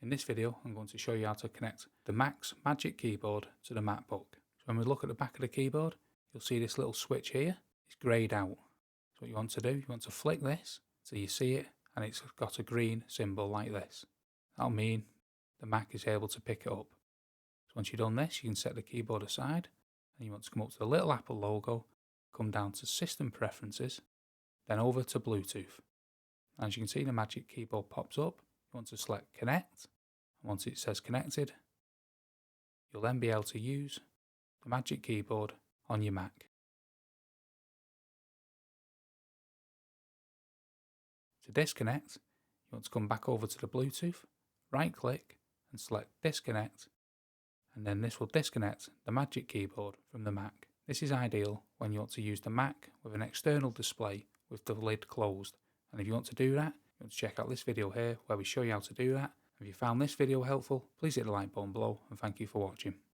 In this video, I'm going to show you how to connect the Mac's Magic Keyboard to the MacBook. So when we look at the back of the keyboard, you'll see this little switch here. It's greyed out. So what you want to do, you want to flick this so you see it and it's got a green symbol like this. That'll mean the Mac is able to pick it up. So once you've done this, you can set the keyboard aside and you want to come up to the little Apple logo, come down to System Preferences, then over to Bluetooth. As you can see, the Magic Keyboard pops up. You want to select Connect, and once it says connected, you'll then be able to use the Magic Keyboard on your Mac. To disconnect, you want to come back over to the Bluetooth, right click and select Disconnect, and then this will disconnect the Magic Keyboard from the Mac. This is ideal when you want to use the Mac with an external display with the lid closed, and if you want to do that, you want to check out this video here where we show you how to do that. If you found this video helpful, please hit the like button below and thank you for watching.